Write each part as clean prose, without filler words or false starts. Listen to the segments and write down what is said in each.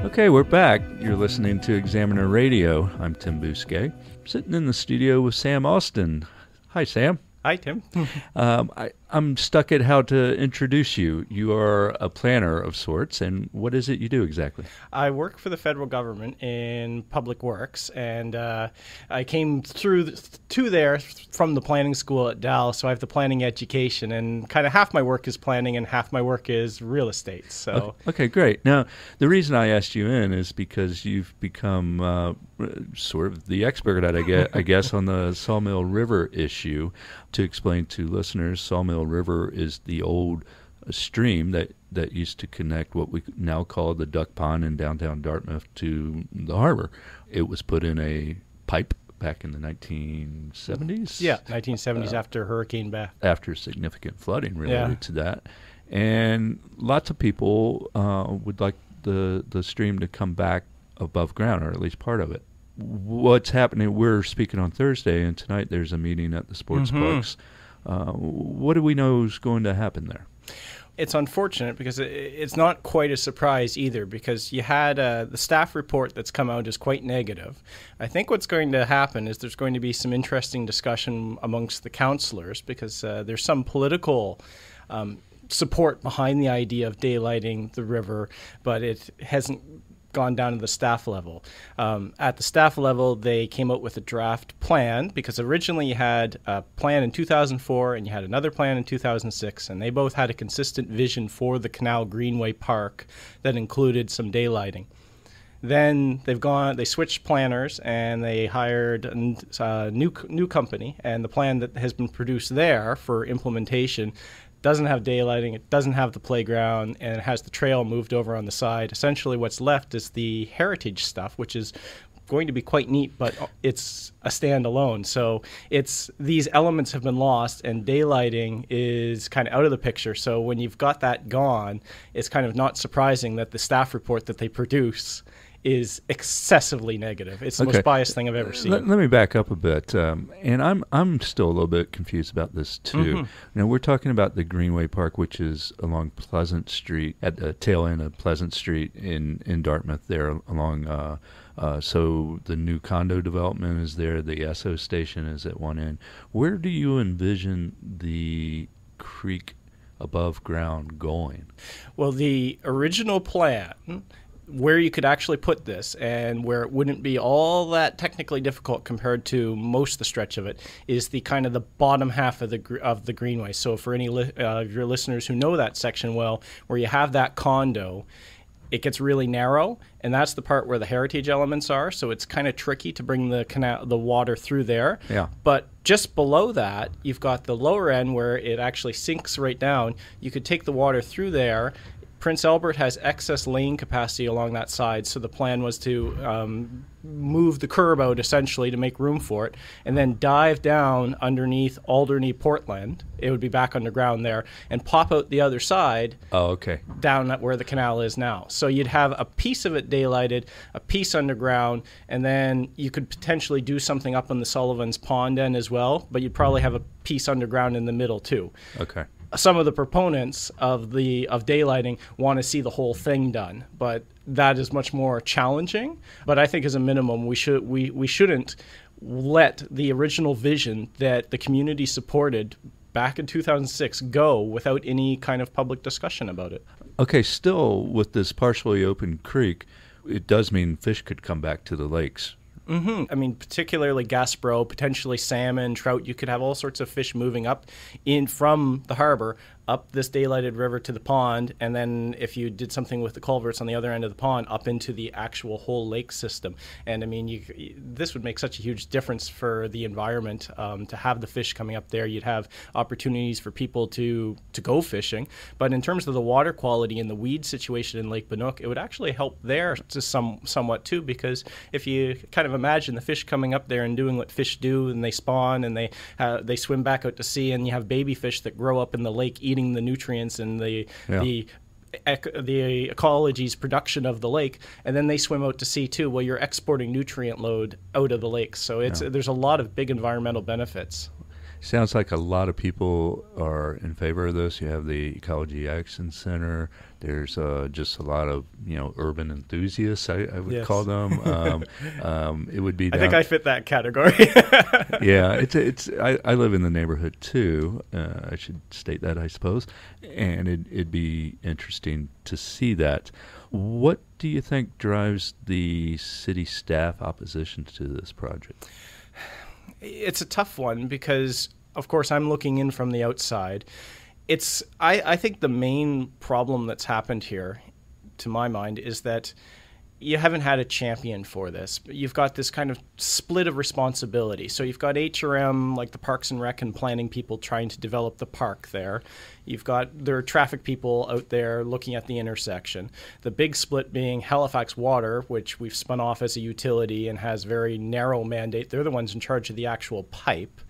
Okay, we're back. You're listening to Examineradio. I'm Tim Bousquet, sitting in the studio with Sam Austin. Hi, Sam. Hi, Tim. I'm stuck at how to introduce you. You are a planner of sorts, and what is it you do exactly? I work for the federal government in public works, and I came through to there from the planning school at Dallas, so I have the planning education, and kind of half my work is planning and half my work is real estate. So Okay, great. Now, the reason I asked you in is because you've become sort of the expert, I guess, on the Sawmill River issue. To explain to listeners, Sawmill River is the old stream that used to connect what we now call the Duck Pond in downtown Dartmouth to the harbor. It was put in a pipe back in the 1970s. Yeah, 1970s after Hurricane Beth. After significant flooding related to that. And lots of people would like the stream to come back above ground, or at least part of it. What's happening? We're speaking on Thursday, and tonight there's a meeting at the sports books. What do we know is going to happen there? It's unfortunate because it's not quite a surprise either, because you had the staff report that's come out is quite negative. I think what's going to happen is there's going to be some interesting discussion amongst the councillors, because there's some political support behind the idea of daylighting the river, but it hasn't gone down to the staff level. At the staff level, they came out with a draft plan, because originally you had a plan in 2004 and you had another plan in 2006, and they both had a consistent vision for the Canal Greenway Park that included some daylighting. Then they switched planners and they hired a new company, and the plan that has been produced there for implementation doesn't have daylighting, it doesn't have the playground, and it has the trail moved over on the side. Essentially what's left is the heritage stuff, which is going to be quite neat, but it's a standalone. So these elements have been lost, and daylighting is kind of out of the picture. So when you've got that gone, it's kind of not surprising that the staff report that they produce is excessively negative. It's the most biased thing I've ever seen. Let me back up a bit, and I'm still a little bit confused about this too. Now, we're talking about the Greenway Park, which is along Pleasant Street, at the tail end of Pleasant Street in Dartmouth. There along, so the new condo development is there. The Esso station is at one end. Where do you envision the creek above ground going? Well, the original plan, where you could actually put this and where it wouldn't be all that technically difficult compared to most of the stretch of it, is the kind of the bottom half of the greenway. So for any of your listeners who know that section well, where you have that condo, it gets really narrow, and that's the part where the heritage elements are. So it's kind of tricky to bring the water through there. Yeah. But just below that, you've got the lower end where it actually sinks right down. You could take the water through there. Prince Albert has excess lane capacity along that side, so the plan was to move the curb out essentially to make room for it, and then dive down underneath Alderney Portland. It would be back underground there, and pop out the other side. Oh, okay. Down at where the canal is now. So you'd have a piece of it daylighted, a piece underground, and then you could potentially do something up on the Sullivan's Pond end as well, but you'd probably have a piece underground in the middle too. Okay. Some of the proponents of daylighting want to see the whole thing done, but that is much more challenging. But I think as a minimum, we shouldn't let the original vision that the community supported back in 2006 go without any kind of public discussion about it. Okay, still with this partially open creek, it does mean fish could come back to the lakes. I mean, particularly Gasbro, potentially salmon, trout. You could have all sorts of fish moving up in from the harbor up this daylighted river to the pond, and then if you did something with the culverts on the other end of the pond, up into the actual whole lake system. And I mean, this would make such a huge difference for the environment to have the fish coming up there. You'd have opportunities for people to go fishing. But in terms of the water quality and the weed situation in Lake Banook, it would actually help there to somewhat too, because if you kind of imagine the fish coming up there and doing what fish do, and they spawn and they swim back out to sea, and you have baby fish that grow up in the lake eating the nutrients and the ecology's production of the lake, and then they swim out to sea too. Well, you're exporting nutrient load out of the lake, so there's a lot of big environmental benefits. Sounds like a lot of people are in favor of this. You have the Ecology Action Center. There's just a lot of urban enthusiasts. I would Yes. call them. It would be. I think I fit that category. Yeah, I live in the neighborhood too. I should state that, I suppose, and it'd be interesting to see that. What do you think drives the city staff opposition to this project? It's a tough one because, of course, I'm looking in from the outside. I think the main problem that's happened here, to my mind, is that you haven't had a champion for this. You've got this kind of split of responsibility. So you've got HRM, like the Parks and Rec and planning people trying to develop the park there. There are traffic people out there looking at the intersection. The big split being Halifax Water, which we've spun off as a utility and has very narrow mandate. They're the ones in charge of the actual pipe.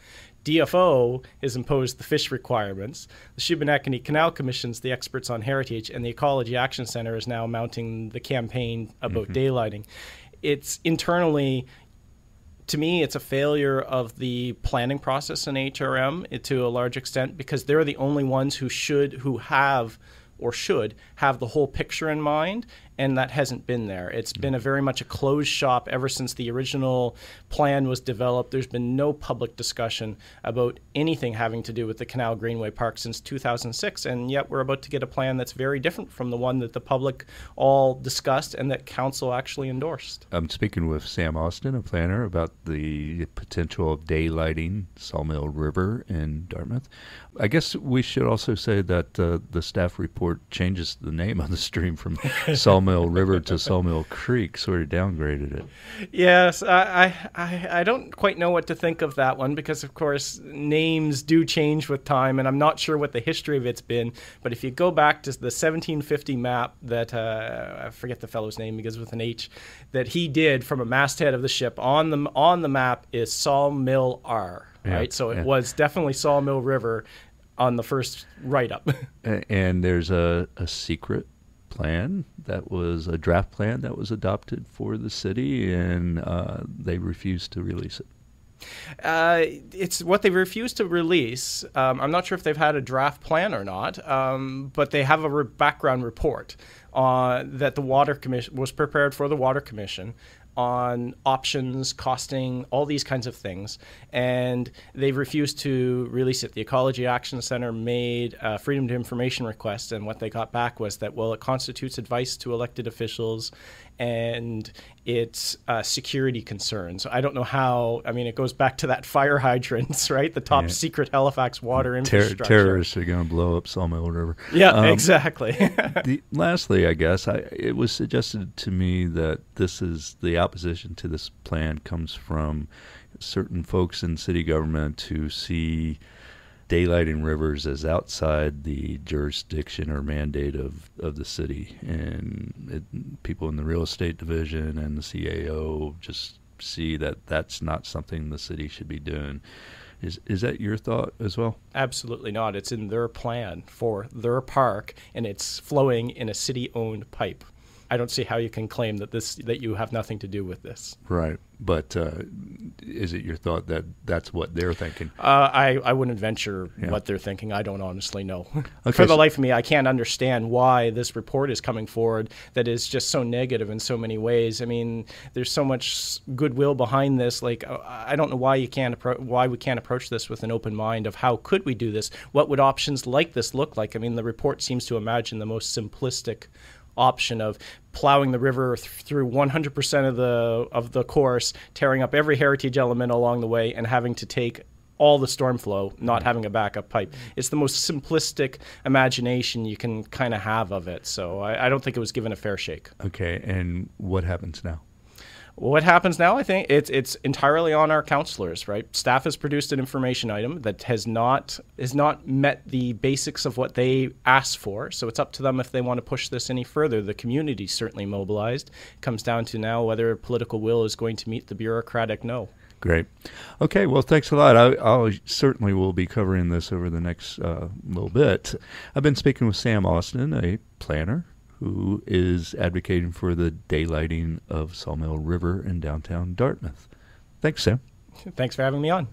DFO has imposed the fish requirements. The Shubenacadie Canal Commission's the experts on heritage, and the Ecology Action Center is now mounting the campaign about daylighting. It's internally, to me, it's a failure of the planning process in HRM to a large extent, because they're the only ones who should have the whole picture in mind, and that hasn't been there. It's been a very much a closed shop ever since the original plan was developed. There's been no public discussion about anything having to do with the Canal Greenway Park since 2006, and yet we're about to get a plan that's very different from the one that the public all discussed and that council actually endorsed. I'm speaking with Sam Austin, a planner, about the potential of daylighting Sawmill River in Dartmouth. I guess we should also say that the staff report changes the name of the stream from Sawmill River to Sawmill Creek, sort of downgraded it. Yes, I don't quite know what to think of that one because, of course, names do change with time, and I'm not sure what the history of it's been. But if you go back to the 1750 map that, I forget the fellow's name, begins with an H, that he did from a masthead of the ship, on the map is Sawmill R, right? Yeah, so it was definitely Sawmill River on the first write-up. And there's a secret plan that was a draft plan that was adopted for the city, and they refused to release it. It's what they refused to release. I'm not sure if they've had a draft plan or not, but they have a background report that the Water Commission was prepared for the Water Commission on options, costing, all these kinds of things, and they refused to release it. The Ecology Action Center made a Freedom to Information request, and what they got back was that, well, it constitutes advice to elected officials, and it's security concerns. I don't know how. I mean, it goes back to that fire hydrants, right? The top secret Halifax water infrastructure. Terrorists are going to blow up Sawmill River. Yeah, exactly. Lastly, I guess, it was suggested to me that the opposition to this plan comes from certain folks in city government who see daylighting rivers as outside the jurisdiction or mandate of the city, and people in the real estate division and the CAO just see that that's not something the city should be doing. Is that your thought as well? Absolutely not. It's in their plan for their park, and it's flowing in a city-owned pipe. I don't see how you can claim that you have nothing to do with this. Right. But is it your thought that that's what they're thinking? I wouldn't venture what they're thinking. I don't honestly know. Okay, For the life of me, I can't understand why this report is coming forward that is just so negative in so many ways. I mean, there's so much goodwill behind this. Like, I don't know why we can't approach this with an open mind of how could we do this? What would options like this look like? I mean, the report seems to imagine the most simplistic option of plowing the river through 100% of the course, tearing up every heritage element along the way, and having to take all the storm flow, not having a backup pipe. It's the most simplistic imagination you can kind of have of it. So I don't think it was given a fair shake. Okay, and what happens now? What happens now, I think, it's entirely on our councillors, right? Staff has produced an information item that has not met the basics of what they asked for, so it's up to them if they want to push this any further. The community's certainly mobilized. It comes down to now whether political will is going to meet the bureaucratic no. Great. Okay, well, thanks a lot. I certainly will be covering this over the next little bit. I've been speaking with Sam Austin, a planner who is advocating for the daylighting of Sawmill River in downtown Dartmouth. Thanks, Sam. Thanks for having me on.